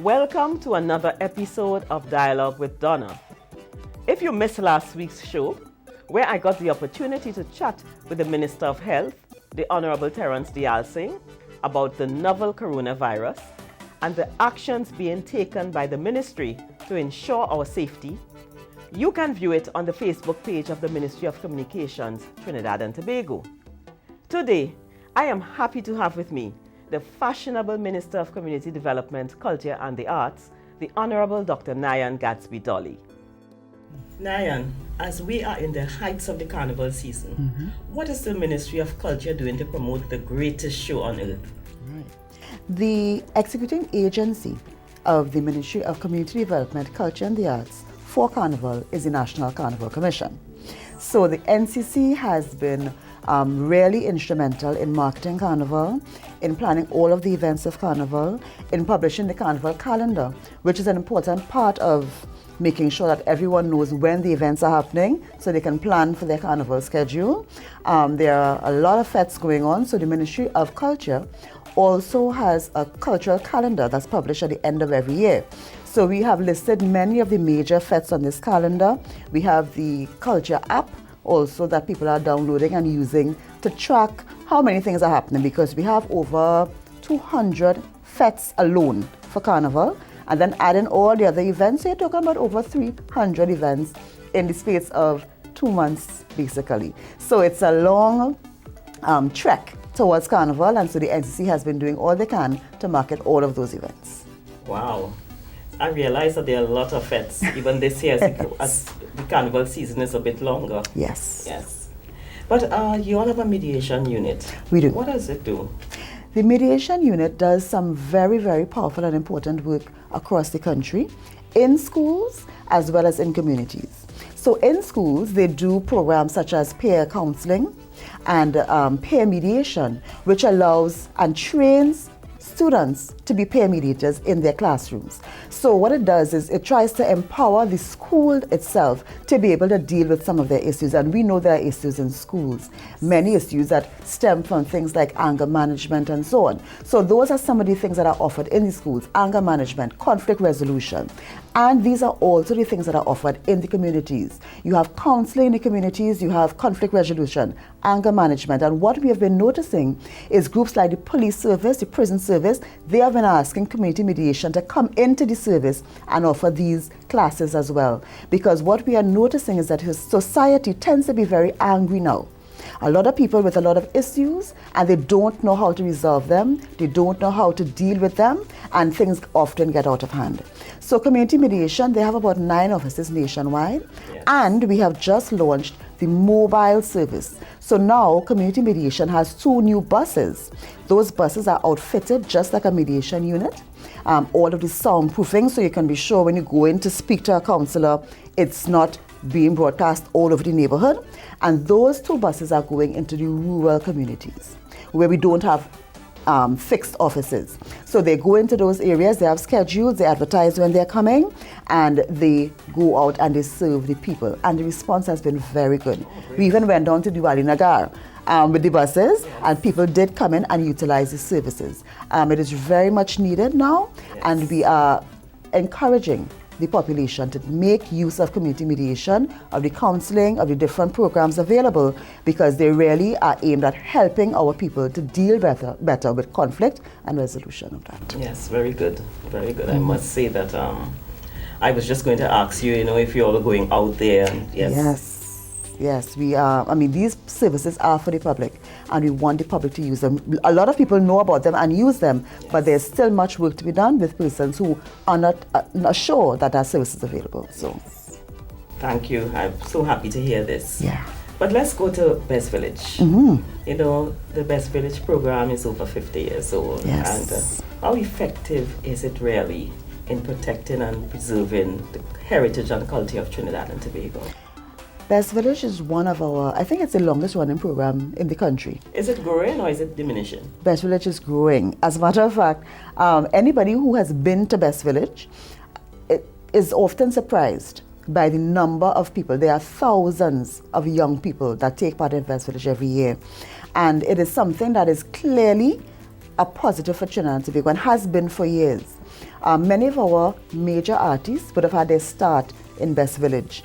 Welcome to another episode of Dialogue with Donna. If you missed last week's show, where I got the opportunity to chat with the Minister of Health, the Honourable Nyan Singh, about the novel coronavirus and the actions being taken by the Ministry to ensure our safety, you can view it on the Facebook page of the Ministry of Communications, Trinidad and Tobago. Today, I am happy to have with me the fashionable Minister of Community Development, Culture and the Arts, the Honourable Dr. Nyan Gadsby-Dolly. Nyan, as we are in the heights of the Carnival season, what is the Ministry of Culture doing to promote the greatest show on earth? Right. The executing agency of the Ministry of Community Development, Culture and the Arts for Carnival is the National Carnival Commission. So the NCC has been really instrumental in marketing Carnival, in planning all of the events of Carnival, in publishing the Carnival calendar, which is an important part of making sure that everyone knows when the events are happening so they can plan for their Carnival schedule. There are a lot of fetes going on, so the Ministry of Culture also has a cultural calendar that's published at the end of every year. So we have listed many of the major fetes on this calendar. We have the culture app also that people are downloading and using to track how many things are happening, because we have over 200 fetes alone for Carnival, and then adding all the other events, so you're talking about over 300 events in the space of 2 months basically. So it's a long trek towards Carnival, and so the NCC has been doing all they can to market all of those events. Wow. I realize that there are a lot of fetes, even this year as the Carnival season is a bit longer. Yes. Yes. But you all have a mediation unit. We do. What does it do? The mediation unit does some very, very powerful and important work across the country, in schools as well as in communities. So in schools, they do programs such as peer counseling and peer mediation, which allows and trains students to be peer mediators in their classrooms. So what it does is it tries to empower the school itself to be able to deal with some of their issues. And we know there are issues in schools, many issues that stem from things like anger management and so on. So those are some of the things that are offered in the schools: anger management, conflict resolution. And these are also the things that are offered in the communities. You have counseling in the communities, you have conflict resolution, anger management. And what we have been noticing is groups like the police service, the prison service, they have been asking community mediation to come into the service and offer these classes as well. Because what we are noticing is that society tends to be very angry now. A lot of people with a lot of issues, and they don't know how to resolve them, they don't know how to deal with them, and things often get out of hand. So community mediation, they have about 9 offices nationwide, yes. And we have just launched the mobile service. So now community mediation has 2 new buses. Those buses are outfitted just like a mediation unit. All of the soundproofing, so you can be sure when you go in to speak to a counsellor, it's not being broadcast all over the neighborhood. And those 2 buses are going into the rural communities where we don't have fixed offices. So they go into those areas, they have schedules, they advertise when they're coming, and they go out and they serve the people. And the response has been very good. We even went down to Diwali Nagar with the buses, yes. And people did come in and utilize the services. It is very much needed now, yes. And we are encouraging the population to make use of community mediation, of the counseling, of the different programs available, because they really are aimed at helping our people to deal better with conflict and resolution of that. Yes, very good, very good. I must say that I was just going to ask you, if you all are going out there. And Yes, we are. I mean, these services are for the public, and we want the public to use them. A lot of people know about them and use them, yes. But there's still much work to be done with persons who are not sure that our service is available. So, thank you. I'm so happy to hear this. Yeah. But let's go to Best Village. The Best Village program is over 50 years old. Yes. And how effective is it really in protecting and preserving the heritage and culture of Trinidad and Tobago? Best Village is one of our, I think it's the longest running program in the country. Is it growing or is it diminishing? Best Village is growing. As a matter of fact, anybody who has been to Best Village is often surprised by the number of people. There are thousands of young people that take part in Best Village every year. And it is something that is clearly a positive for Trinidad and Tobago and has been for years. Many of our major artists would have had their start in Best Village,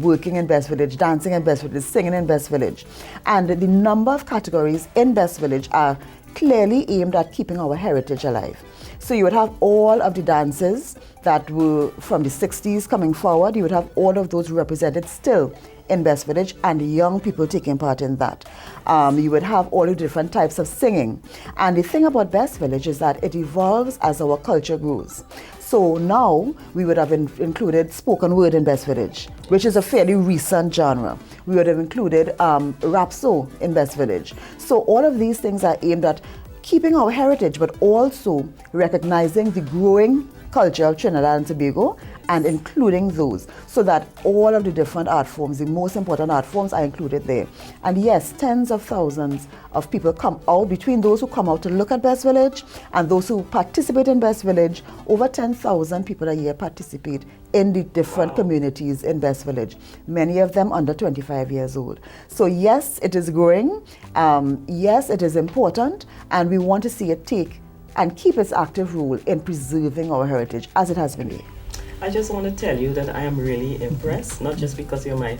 working in Best Village, dancing in Best Village, singing in Best Village. And the number of categories in Best Village are clearly aimed at keeping our heritage alive. So you would have all of the dances that were from the 60s coming forward. You would have all of those represented still in Best Village and young people taking part in that. You would have all the different types of singing. And the thing about Best Village is that it evolves as our culture grows. So now we would have included spoken word in Best Village, which is a fairly recent genre. We would have included rap-so in Best Village. So all of these things are aimed at keeping our heritage, but also recognizing the growing culture of Trinidad and Tobago and including those, so that all of the different art forms, the most important art forms, are included there. And yes, tens of thousands of people come out, between those who come out to look at Best Village and those who participate in Best Village. Over 10,000 people a year participate in the different communities in Best Village, many of them under 25 years old. So yes, it is growing, yes, it is important, and we want to see it take and keep its active role in preserving our heritage as it has been there. I just want to tell you that I am really impressed, not just because you're my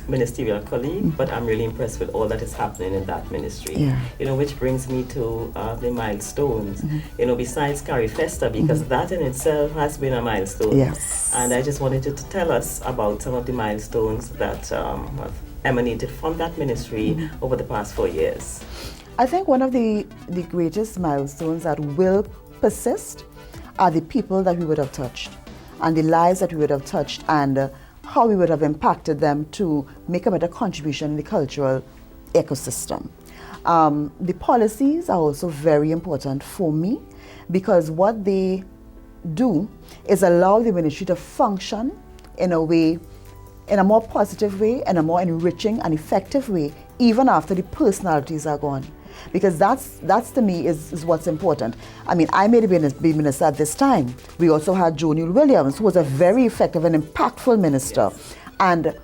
ministerial colleague, but I'm really impressed with all that is happening in that ministry. Yeah. You know, which brings me to the milestones. You know, besides Carry Festa, because that in itself has been a milestone. Yes. And I just wanted you to tell us about some of the milestones that have emanated from that ministry over the past 4 years. I think one of the greatest milestones that will persist are the people that we would have touched and the lives that we would have touched and how we would have impacted them to make a better contribution in the cultural ecosystem. The policies are also very important for me because what they do is allow the ministry to function in a way, in a more positive way, and a more enriching and effective way, even after the personalities are gone. Because that's to me is what's important. I mean, I may be minister at this time. We also had Joe Neal Williams, who was a very effective and impactful minister. Yes. And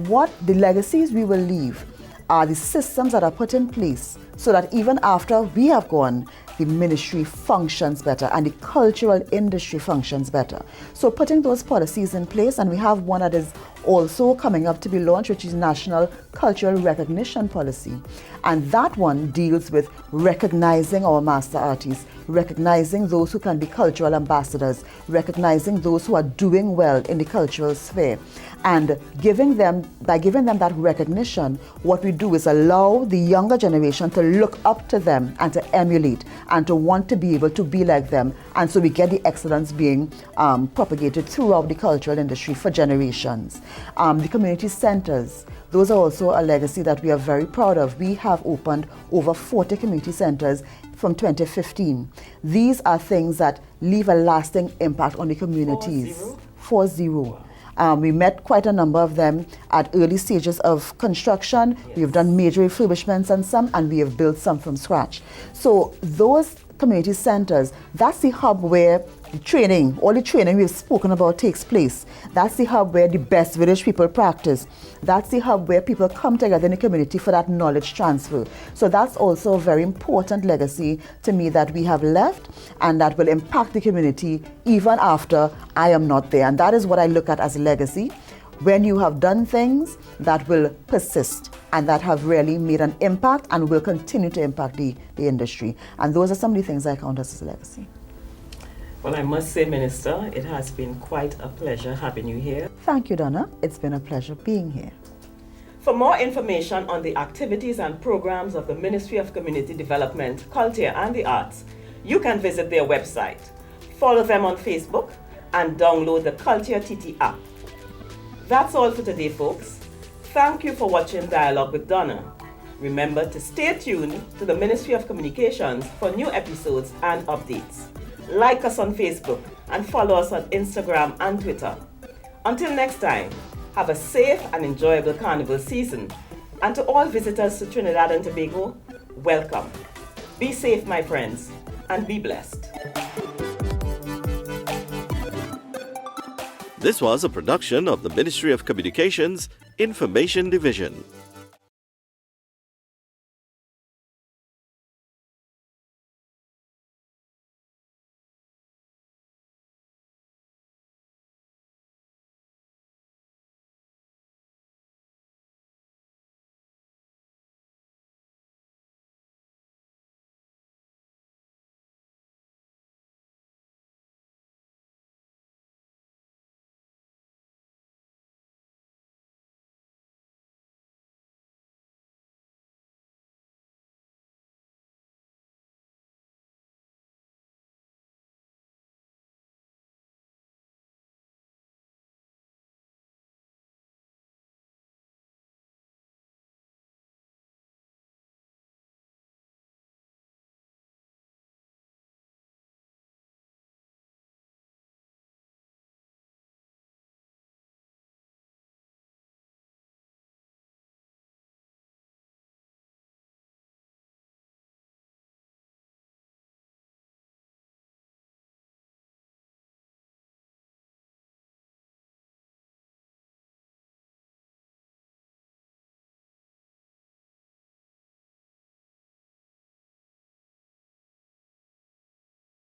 what the legacies we will leave are the systems that are put in place so that even after we have gone, the ministry functions better and the cultural industry functions better. So putting those policies in place, and we have one that is also coming up to be launched, which is National Cultural Recognition Policy. And that one deals with recognizing our master artists, recognizing those who can be cultural ambassadors, recognizing those who are doing well in the cultural sphere. And by giving them that recognition, what we do is allow the younger generation to look up to them and to emulate and to want to be able to be like them. And so we get the excellence being propagated throughout the cultural industry for generations. The community centers, those are also a legacy that we are very proud of. We have opened over 40 community centers from 2015. These are things that leave a lasting impact on the communities. 40. We met quite a number of them at early stages of construction. Yes. We have done major refurbishments on some, and we have built some from scratch. So those community centers, that's the hub where the training, all the training we've spoken about takes place. That's the hub where the Best Village people practice. That's the hub where people come together in the community for that knowledge transfer. So that's also a very important legacy to me that we have left and that will impact the community even after I am not there. And that is what I look at as a legacy. When you have done things that will persist and that have really made an impact and will continue to impact the industry. And those are some of the things I count as a legacy. Well, I must say, Minister, it has been quite a pleasure having you here. Thank you, Donna. It's been a pleasure being here. For more information on the activities and programs of the Ministry of Community Development, Culture and the Arts, you can visit their website, follow them on Facebook, and download the Culture TT app. That's all for today, folks. Thank you for watching Dialogue with Donna. Remember to stay tuned to the Ministry of Communications for new episodes and updates. Like us on Facebook and follow us on Instagram and Twitter. Until next time, have a safe and enjoyable Carnival season. And to all visitors to Trinidad and Tobago, welcome. Be safe, my friends, and be blessed. This was a production of the Ministry of Communications, Information Division.